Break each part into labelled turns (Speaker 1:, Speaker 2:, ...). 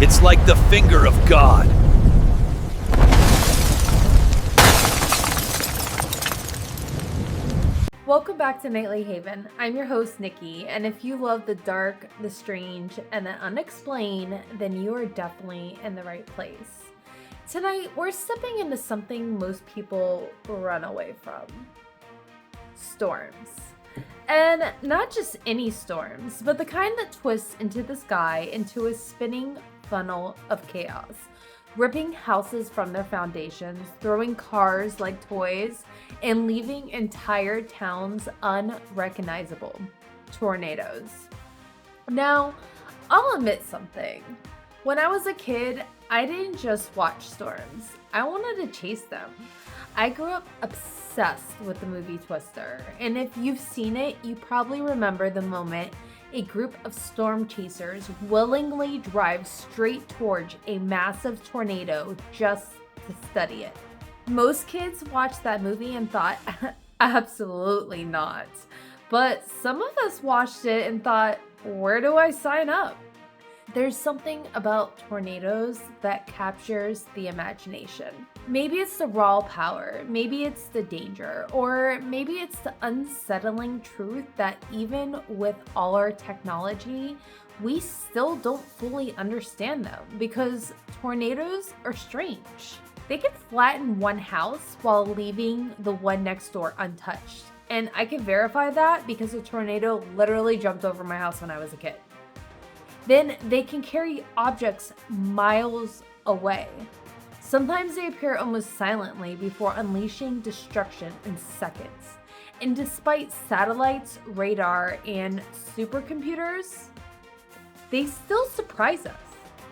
Speaker 1: It's like the finger of God.
Speaker 2: Welcome back to Nightly Haven. I'm your host, Nikki, and if you love the dark, the strange, and the unexplained, then you are definitely in the right place. Tonight, we're stepping into something most people run away from. Storms. And not just any storms, but the kind that twists into the sky into a spinning funnel of chaos, ripping houses from their foundations, throwing cars like toys, and leaving entire towns unrecognizable. Tornadoes. Now, I'll admit something. When I was a kid, I didn't just watch storms. I wanted to chase them. I grew up obsessed with the movie Twister, and if you've seen it, you probably remember the moment a group of storm chasers willingly drive straight towards a massive tornado just to study it. Most kids watched that movie and thought, absolutely not. But some of us watched it and thought, where do I sign up? There's something about tornadoes that captures the imagination. Maybe it's the raw power, maybe it's the danger, or maybe it's the unsettling truth that even with all our technology, we still don't fully understand them because tornadoes are strange. They can flatten one house while leaving the one next door untouched. And I can verify that because a tornado literally jumped over my house when I was a kid. Then they can carry objects miles away. Sometimes they appear almost silently before unleashing destruction in seconds. And despite satellites, radar, and supercomputers, they still surprise us.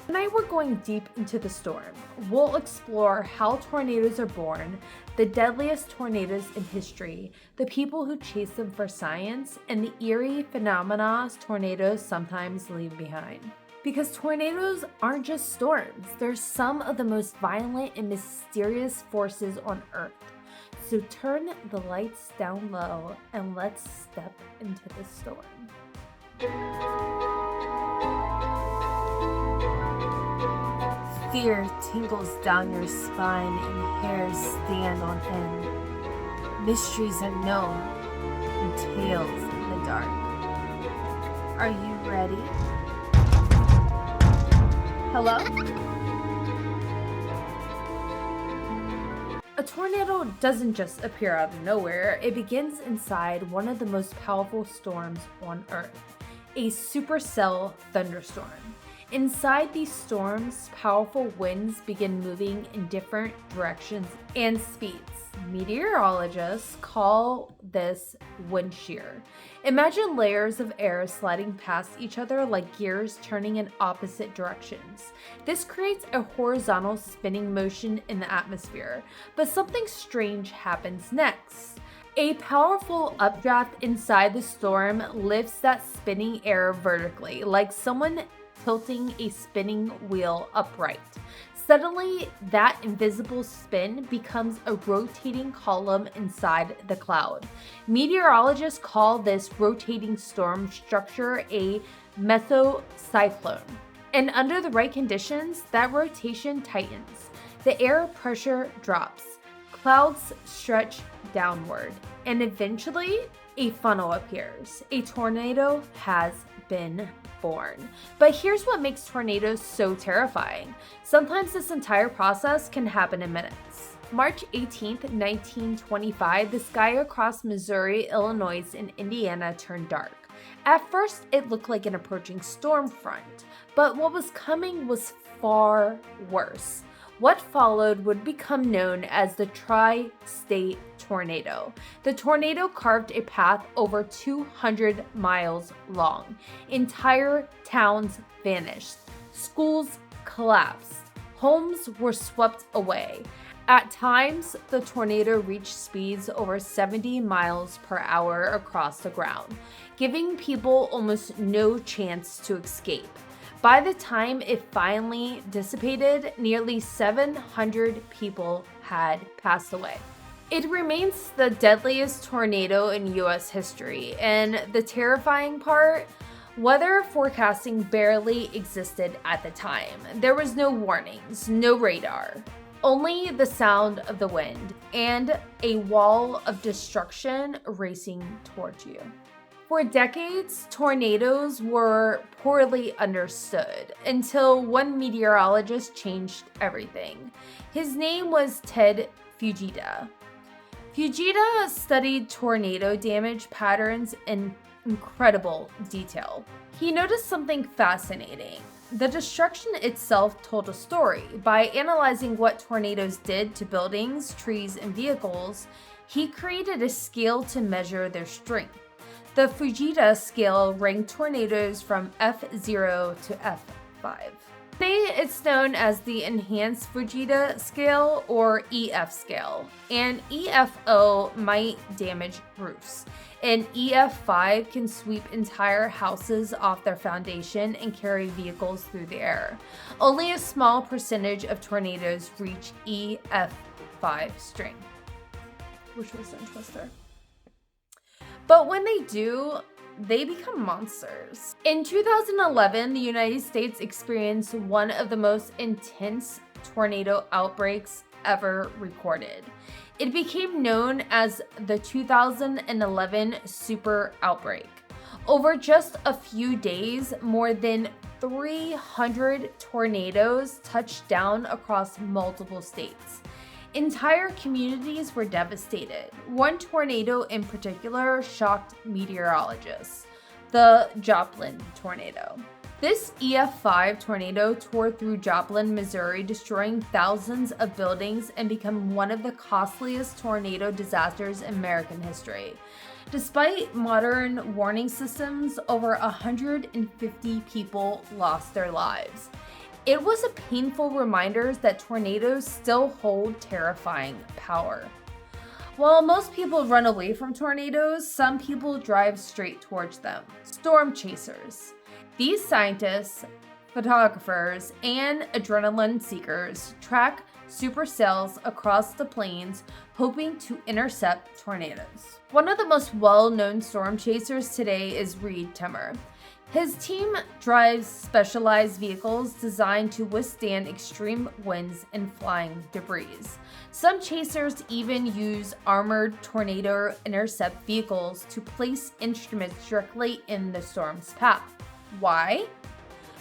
Speaker 2: Tonight we're going deep into the storm. We'll explore how tornadoes are born, the deadliest tornadoes in history, the people who chase them for science, and the eerie phenomena tornadoes sometimes leave behind. Because tornadoes aren't just storms, they're some of the most violent and mysterious forces on Earth. So turn the lights down low and let's step into the storm. Fear tingles down your spine and hairs stand on end. Mysteries unknown and tales in the dark. Are you ready? Hello? A tornado doesn't just appear out of nowhere. It begins inside one of the most powerful storms on Earth, a supercell thunderstorm. Inside these storms, powerful winds begin moving in different directions and speeds. Meteorologists call this wind shear. Imagine layers of air sliding past each other like gears turning in opposite directions. This creates a horizontal spinning motion in the atmosphere, but something strange happens next. A powerful updraft inside the storm lifts that spinning air vertically, like someone tilting a spinning wheel upright. Suddenly, that invisible spin becomes a rotating column inside the cloud. Meteorologists call this rotating storm structure a mesocyclone. And under the right conditions, that rotation tightens. The air pressure drops. Clouds stretch downward. And eventually, a funnel appears. A tornado has been born. But here's what makes tornadoes so terrifying. Sometimes this entire process can happen in minutes. March 18th, 1925, the sky across Missouri, Illinois, and Indiana turned dark. At first, it looked like an approaching storm front, but what was coming was far worse. What followed would become known as the Tri-State Tornado. The tornado carved a path over 200 miles long. Entire towns vanished. Schools collapsed. Homes were swept away. At times, the tornado reached speeds over 70 miles per hour across the ground, giving people almost no chance to escape. By the time it finally dissipated, nearly 700 people had passed away. It remains the deadliest tornado in US history, and the terrifying part, Weather forecasting barely existed at the time. There was no warnings, no radar, only the sound of the wind and a wall of destruction racing towards you. For decades, tornadoes were poorly understood until one meteorologist changed everything. His name was Ted Fujita. Fujita studied tornado damage patterns in incredible detail. He noticed something fascinating. The destruction itself told a story. By analyzing what tornadoes did to buildings, trees, and vehicles, he created a scale to measure their strength. The Fujita scale ranked tornadoes from F0 to F5. Today, it's known as the Enhanced Fujita Scale or EF scale. An EFO might damage roofs. An EF5 can sweep entire houses off their foundation and carry vehicles through the air. Only a small percentage of tornadoes reach EF5 strength. Which was a twister. But when they do, they become monsters. In 2011, the United States experienced one of the most intense tornado outbreaks ever recorded. It became known as the 2011 super outbreak. Over just a few days, more than 300 tornadoes touched down across multiple states. Entire communities were devastated. One tornado in particular shocked meteorologists, the Joplin Tornado. This EF5 tornado tore through Joplin, Missouri, destroying thousands of buildings and became one of the costliest tornado disasters in American history. Despite modern warning systems, over 150 people lost their lives. It was a painful reminder that tornadoes still hold terrifying power. While most people run away from tornadoes, some people drive straight towards them. Storm chasers. These scientists, photographers, and adrenaline seekers track supercells across the plains, hoping to intercept tornadoes. One of the most well-known storm chasers today is Reed Timmer. His team drives specialized vehicles designed to withstand extreme winds and flying debris. Some chasers even use armored tornado intercept vehicles to place instruments directly in the storm's path. Why?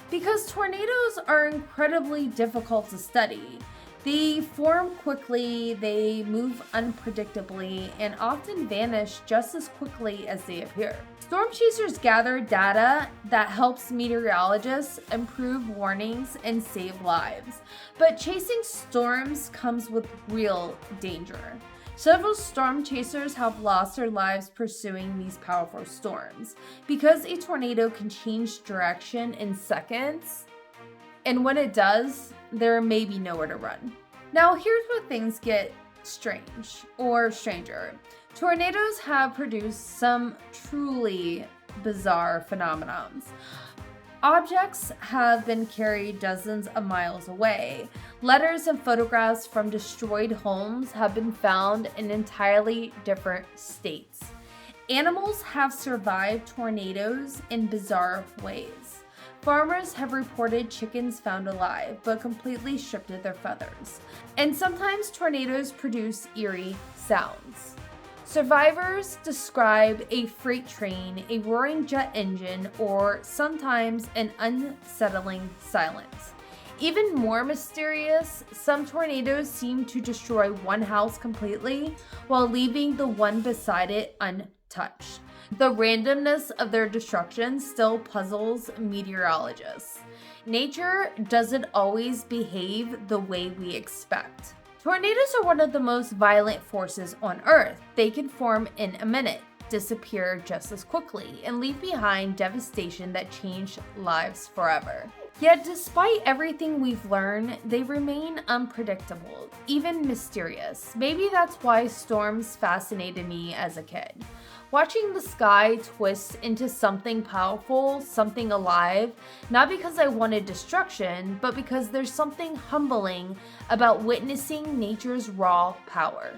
Speaker 2: Because tornadoes are incredibly difficult to study. They form quickly, they move unpredictably, and often vanish just as quickly as they appear. Storm chasers gather data that helps meteorologists improve warnings and save lives. But chasing storms comes with real danger. Several storm chasers have lost their lives pursuing these powerful storms. Because a tornado can change direction in seconds, and when it does, there may be nowhere to run. Now, here's where things get strange or stranger. Tornadoes have produced some truly bizarre phenomena. Objects have been carried dozens of miles away. Letters and photographs from destroyed homes have been found in entirely different states. Animals have survived tornadoes in bizarre ways. Farmers have reported chickens found alive, but completely stripped of their feathers. And sometimes tornadoes produce eerie sounds. Survivors describe a freight train, a roaring jet engine, or sometimes an unsettling silence. Even more mysterious, some tornadoes seem to destroy one house completely while leaving the one beside it untouched. The randomness of their destruction still puzzles meteorologists. Nature doesn't always behave the way we expect. Tornadoes are one of the most violent forces on Earth. They can form in a minute, disappear just as quickly, and leave behind devastation that changed lives forever. Yet despite everything we've learned, they remain unpredictable, even mysterious. Maybe that's why storms fascinated me as a kid. watching the sky twist into something powerful, something alive, not because I wanted destruction, but because there's something humbling about witnessing nature's raw power.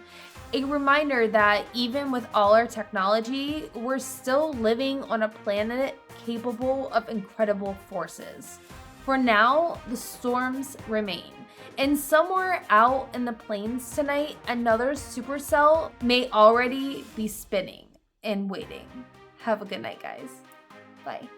Speaker 2: A reminder that even with all our technology, we're still living on a planet capable of incredible forces. For now, the storms remain. And somewhere out in the plains tonight, another supercell may already be spinning and waiting. Have a good night, guys. Bye.